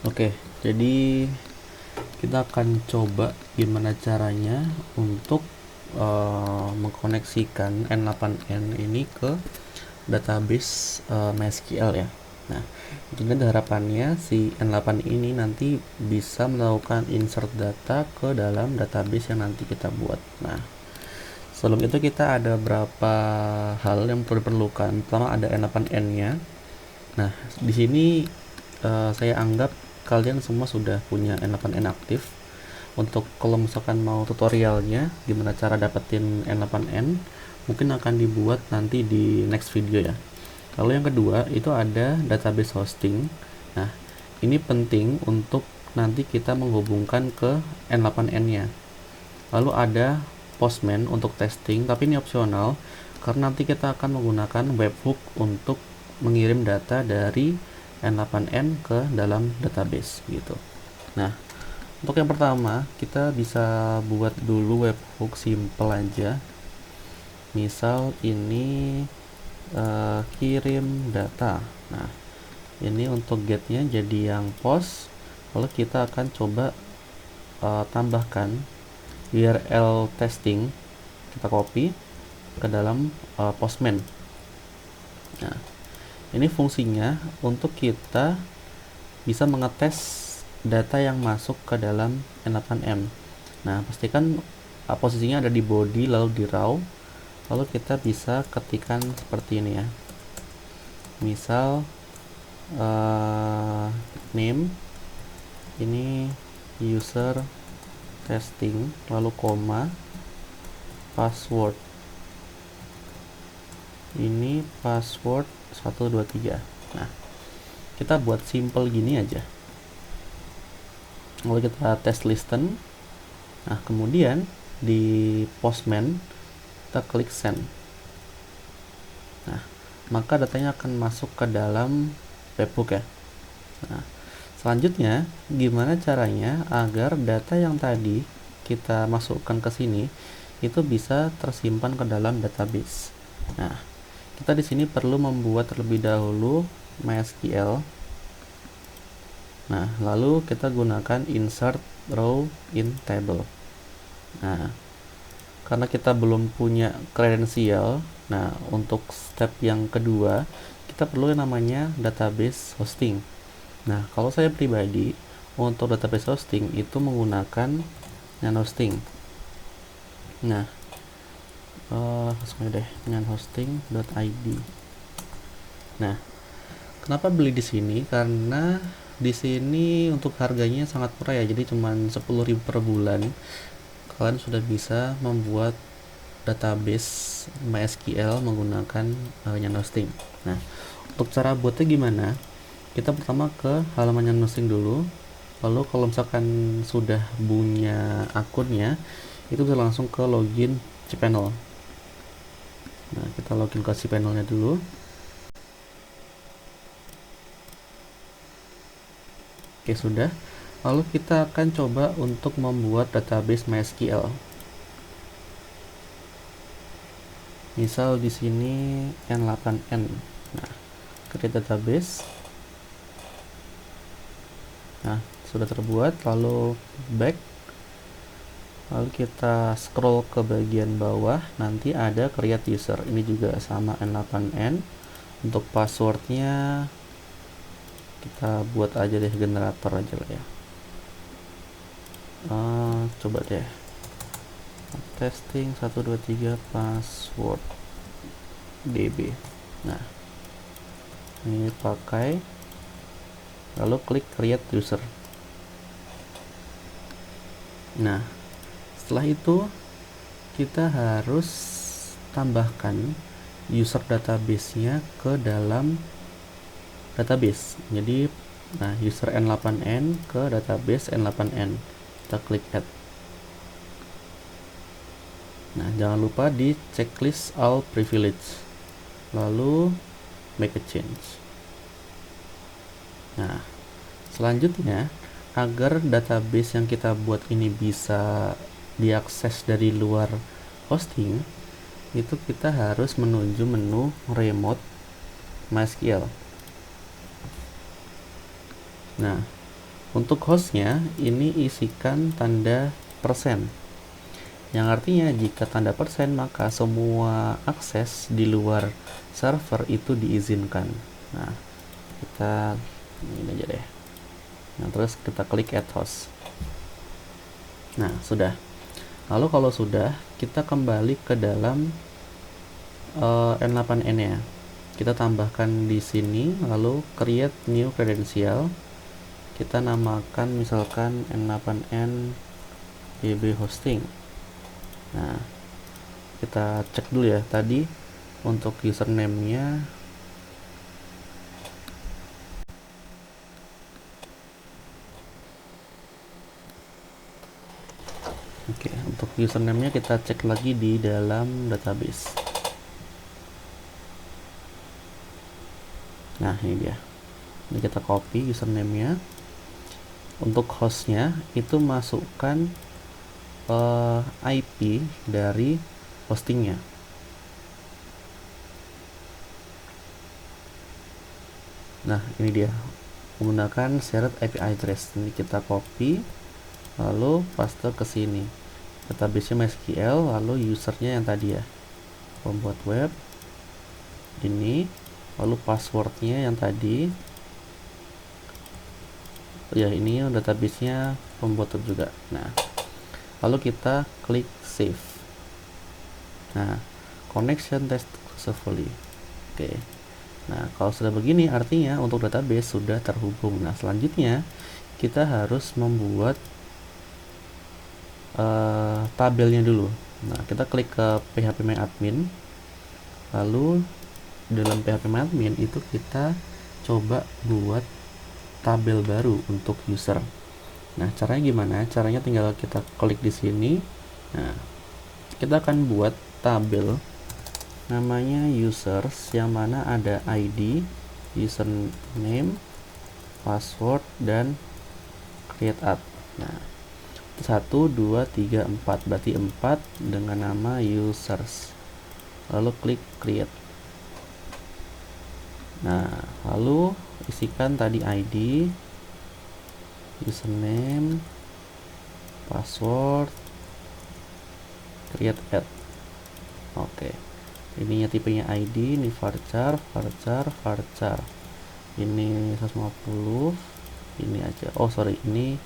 Oke, jadi kita akan coba gimana caranya untuk mengkoneksikan N8N ini ke database MySQL ya. Nah, jadi harapannya si N8 ini nanti bisa melakukan insert data ke dalam database yang nanti kita buat. Nah, sebelum itu kita ada beberapa hal yang diperlukan. Pertama ada N8N-nya. Nah, di sini saya anggap kalian semua sudah punya N8N aktif. Untuk kalau misalkan mau tutorialnya gimana cara dapetin N8N, mungkin akan dibuat nanti di next video ya. Lalu yang kedua itu ada database hosting. Nah, ini penting untuk nanti kita menghubungkan ke N8N-nya. Lalu ada Postman untuk testing, tapi ini opsional karena nanti kita akan menggunakan webhook untuk mengirim data dari N8N ke dalam database gitu. Nah, untuk yang pertama kita bisa buat dulu webhook simple aja. Misal ini kirim data. Nah, ini untuk getnya jadi yang post. Lalu kita akan coba tambahkan URL testing, kita copy ke dalam Postman. Nah, ini fungsinya untuk kita bisa mengetes data yang masuk ke dalam N8M. Nah, pastikan posisinya ada di body lalu di raw. Lalu kita bisa ketikkan seperti ini ya. Misal name ini user testing lalu koma password ini password 123. Nah, kita buat simple gini aja. Lalu kita tes listen. Nah, kemudian di Postman kita klik send. Nah, maka datanya akan masuk ke dalam webhook ya. Nah, selanjutnya gimana caranya agar data yang tadi kita masukkan ke sini itu bisa tersimpan ke dalam database. Nah, kita di sini perlu membuat terlebih dahulu MySQL. Nah, lalu kita gunakan insert row in table. Nah, karena kita belum punya kredensial, nah untuk step yang kedua kita perlu yang namanya database hosting. Nah, kalau saya pribadi untuk database hosting itu menggunakan nyanhosting. Nah, langsung deh nyanhosting.id. Nah, kenapa beli di sini? Karena di sini untuk harganya sangat murah ya, jadi cuma 10.000 per bulan kalian sudah bisa membuat database MySQL menggunakan nyanhosting. Nah, untuk cara buatnya gimana? Kita pertama ke halaman nyanhosting dulu. Lalu kalau misalkan sudah punya akunnya, itu bisa langsung ke login cPanel. Nah, kita login ke cPanelnya dulu. Oke, sudah. Lalu kita akan coba untuk membuat database MySQL. Misal di sini N8N. Nah, create database. Nah, sudah terbuat. Lalu back. Lalu kita scroll ke bagian bawah. Nanti ada create user. Ini juga sama N8N. Untuk passwordnya kita buat aja deh generator aja lah ya. Coba deh testing 123 password db. Nah, ini pakai, lalu klik create user. Nah, setelah itu kita harus tambahkan user database-nya ke dalam database. Jadi, nah, user N8N ke database N8N. Kita klik add. Nah, jangan lupa di checklist all privilege. Lalu make a change. Nah, selanjutnya agar database yang kita buat ini bisa diakses dari luar hosting, itu kita harus menuju menu remote MySQL. Nah, Untuk hostnya ini isikan tanda persen, yang artinya jika tanda persen maka semua akses di luar server itu diizinkan. Nah, kita ini aja deh. Nah, terus kita klik add host. Nah, sudah. Lalu kalau sudah, kita kembali ke dalam N8N ya. Kita tambahkan di sini, lalu create new credential. Kita namakan misalkan N8N BB hosting. Nah, kita cek dulu ya. Tadi untuk username-nya oke, untuk username-nya kita cek lagi di dalam database. Nah, ini dia. Ini kita copy username-nya. Untuk hostnya itu masukkan IP dari hostingnya. Nah, ini dia, menggunakan shared IP address. Ini kita copy, lalu paste ke sini. Database-nya MySQL, lalu usernya yang tadi ya, pembuat web. Ini, lalu passwordnya yang tadi. Ya, ini database-nya pembuat web juga. Nah, lalu kita klik save. Nah, connection test successfully. Oke. Nah, kalau sudah begini artinya untuk database sudah terhubung. Nah, selanjutnya kita harus membuat tabelnya dulu. Nah, kita klik ke phpMyAdmin. Lalu dalam phpMyAdmin itu kita coba buat tabel baru untuk user. Nah, caranya gimana? Caranya tinggal kita klik di sini. Nah, kita akan buat tabel namanya users, yang mana ada ID, username, password, dan create add. Nah, 1, 2, 3, 4, berarti 4 dengan nama users. Lalu klik create. Nah, lalu isikan tadi ID, username, password, create add. Oke. Ininya tipenya ID, ini varchar. Ini 150, ini aja. Oh, sorry, ini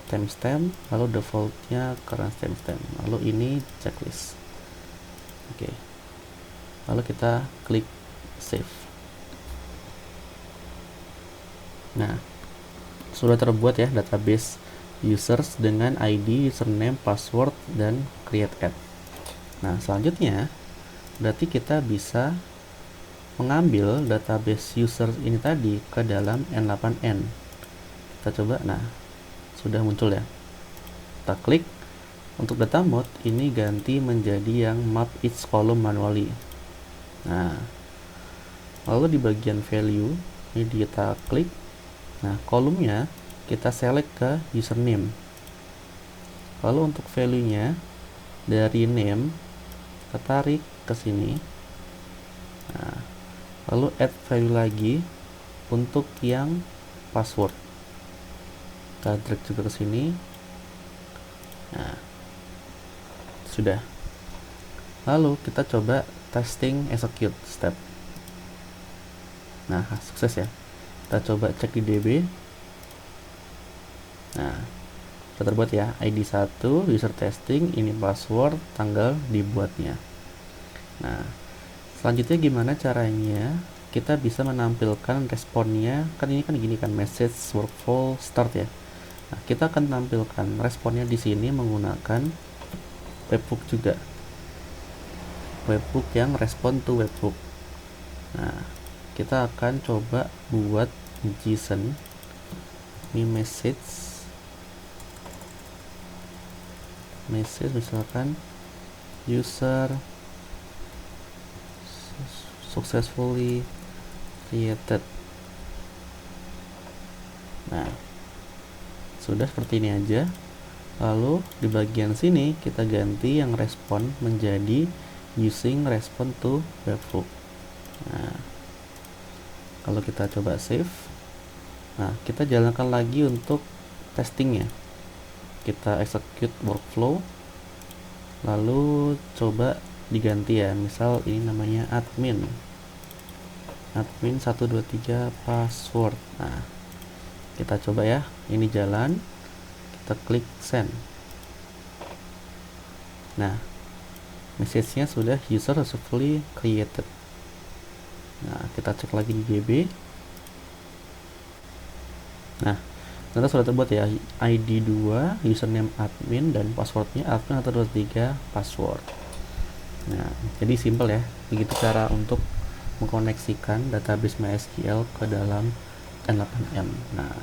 timestamp, lalu defaultnya current timestamp. Lalu ini checklist. Oke. Lalu kita klik save. Nah, sudah terbuat ya database users dengan ID, username, password, dan create add. Nah, selanjutnya berarti kita bisa mengambil database user ini tadi ke dalam N8N. Kita coba. Nah, sudah muncul ya. Kita klik. Untuk data mode ini ganti menjadi yang map each column manually. Nah, lalu di bagian value ini kita klik. Nah, kolomnya kita select ke username. Lalu untuk value-nya dari name kita tarik ke sini. Nah, lalu add value lagi untuk yang password. Kita drag juga ke sini. Nah, sudah. Lalu kita coba testing execute step. Nah, sukses ya. Kita coba cek di DB. Nah, sudah terbuat ya. ID 1, user testing, ini password, tanggal dibuatnya. Nah, selanjutnya gimana caranya kita bisa menampilkan responnya? Kan ini kan gini kan, message workflow start ya. Nah, kita akan tampilkan responnya di sini menggunakan webhook juga. Webhook yang respond to webhook. Nah, kita akan coba buat JSON ini message misalkan user successfully created. Nah, sudah seperti ini aja. Lalu di bagian sini kita ganti yang respon menjadi using respond to webhook. Nah, kalau kita coba save, Nah, kita jalankan lagi untuk testingnya. Kita execute workflow, lalu coba diganti ya, misal ini namanya admin 123 password. Nah, kita coba ya, ini jalan, kita klik send. Nah, message-nya sudah user successfully created. Nah, kita cek lagi di DB. Nah, ternyata sudah terbuat ya, ID 2, username admin, dan passwordnya admin 123 password. Nah, jadi simple ya, begitu cara untuk mengkoneksikan database MySQL ke dalam N8M. Nah,